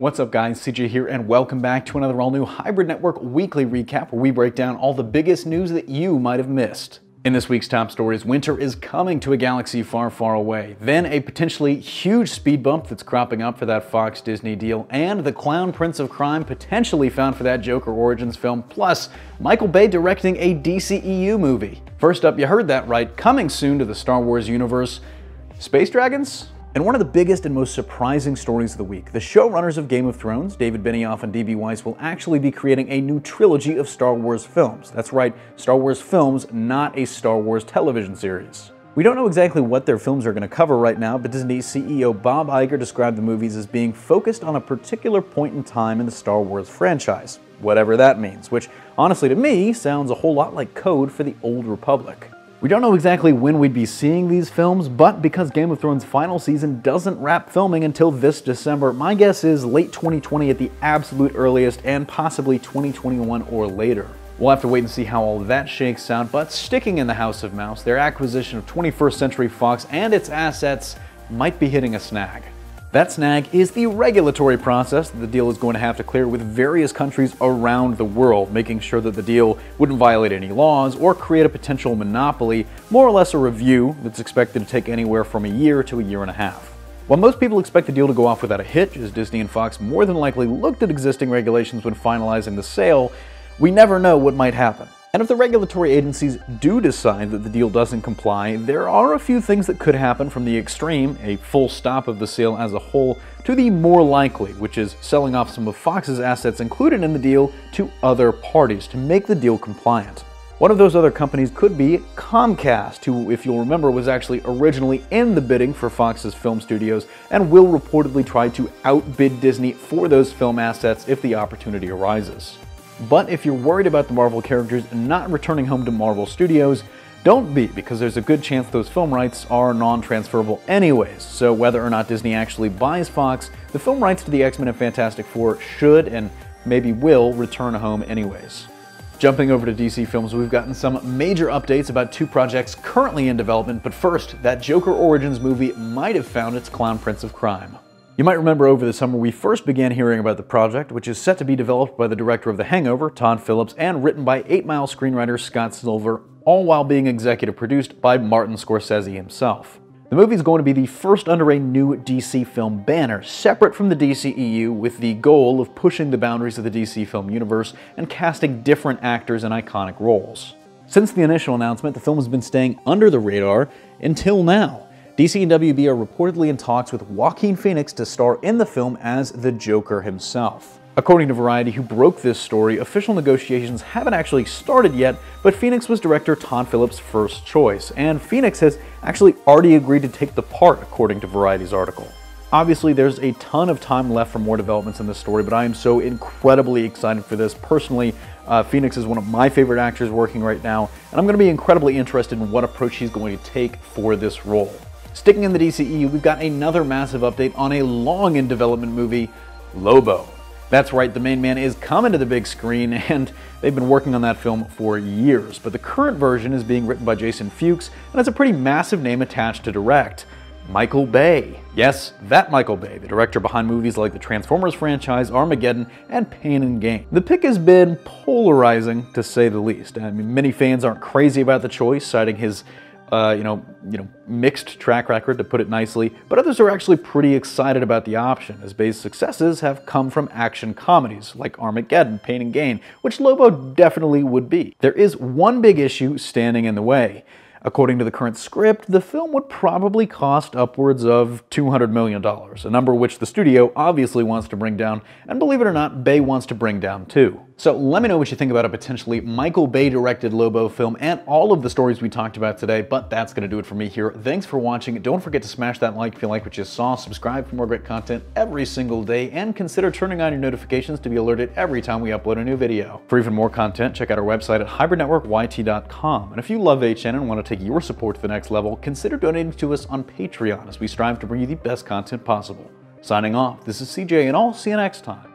What's up guys, CJ here and welcome back to another all-new Hybrid Network weekly recap where we break down all the biggest news that you might have missed. In this week's top stories, winter is coming to a galaxy far, far away, then a potentially huge speed bump that's cropping up for that Fox-Disney deal, and the clown prince of crime potentially found for that Joker Origins film, plus Michael Bay directing a DCEU movie. First up, you heard that right, coming soon to the Star Wars universe, space dragons? And one of the biggest and most surprising stories of the week, the showrunners of Game of Thrones, David Benioff and D.B. Weiss, will actually be creating a new trilogy of Star Wars films. That's right, Star Wars films, not a Star Wars television series. We don't know exactly what their films are going to cover right now, but Disney CEO Bob Iger described the movies as being focused on a particular point in time in the Star Wars franchise, whatever that means, which honestly to me sounds a whole lot like code for the Old Republic. We don't know exactly when we'd be seeing these films, but because Game of Thrones' final season doesn't wrap filming until this December, my guess is late 2020 at the absolute earliest and possibly 2021 or later. We'll have to wait and see how all that shakes out, but sticking in the House of Mouse, their acquisition of 21st Century Fox and its assets might be hitting a snag. That snag is the regulatory process that the deal is going to have to clear with various countries around the world, making sure that the deal wouldn't violate any laws or create a potential monopoly, more or less a review that's expected to take anywhere from a year to a year and a half. While most people expect the deal to go off without a hitch, as Disney and Fox more than likely looked at existing regulations when finalizing the sale, we never know what might happen. And if the regulatory agencies do decide that the deal doesn't comply, there are a few things that could happen, from the extreme, a full stop of the sale as a whole, to the more likely, which is selling off some of Fox's assets included in the deal to other parties to make the deal compliant. One of those other companies could be Comcast, who, if you'll remember, was actually originally in the bidding for Fox's film studios and will reportedly try to outbid Disney for those film assets if the opportunity arises. But if you're worried about the Marvel characters not returning home to Marvel Studios, don't be, because there's a good chance those film rights are non-transferable anyways, so whether or not Disney actually buys Fox, the film rights to the X-Men and Fantastic Four should and maybe will return home anyways. Jumping over to DC Films, we've gotten some major updates about two projects currently in development, but first, that Joker Origins movie might have found its clown prince of crime. You might remember over the summer we first began hearing about the project, which is set to be developed by the director of The Hangover, Todd Phillips, and written by 8 Mile screenwriter Scott Silver, all while being executive produced by Martin Scorsese himself. The movie is going to be the first under a new DC film banner, separate from the DCEU, with the goal of pushing the boundaries of the DC film universe and casting different actors in iconic roles. Since the initial announcement, the film has been staying under the radar until now. DC and WB are reportedly in talks with Joaquin Phoenix to star in the film as the Joker himself. According to Variety, who broke this story, official negotiations haven't actually started yet, but Phoenix was director Todd Phillips' first choice, and Phoenix has actually already agreed to take the part, according to Variety's article. Obviously, there's a ton of time left for more developments in this story, but I am so incredibly excited for this. Personally, Phoenix is one of my favorite actors working right now, and I'm going to be incredibly interested in what approach he's going to take for this role. Sticking in the DCEU, we've got another massive update on a long-in-development movie, Lobo. That's right, the main man is coming to the big screen, and they've been working on that film for years. But the current version is being written by Jason Fuchs, and it's a pretty massive name attached to direct. Michael Bay. Yes, that Michael Bay, the director behind movies like the Transformers franchise, Armageddon, and Pain and Gain. The pick has been polarizing, to say the least. I mean, many fans aren't crazy about the choice, citing his mixed track record, to put it nicely, but others are actually pretty excited about the option, as Bay's successes have come from action comedies like Armageddon, Pain and Gain, which Lobo definitely would be. There is one big issue standing in the way. According to the current script, the film would probably cost upwards of $200 million, a number which the studio obviously wants to bring down, and believe it or not, Bay wants to bring down too. So let me know what you think about a potentially Michael Bay-directed Lobo film and all of the stories we talked about today, but that's going to do it for me here. Thanks for watching. Don't forget to smash that like if you like what you saw, subscribe for more great content every single day, and consider turning on your notifications to be alerted every time we upload a new video. For even more content, check out our website at hybridnetworkyt.com. And if you love HN and want to take your support to the next level, consider donating to us on Patreon as we strive to bring you the best content possible. Signing off, this is CJ, and I'll see you next time.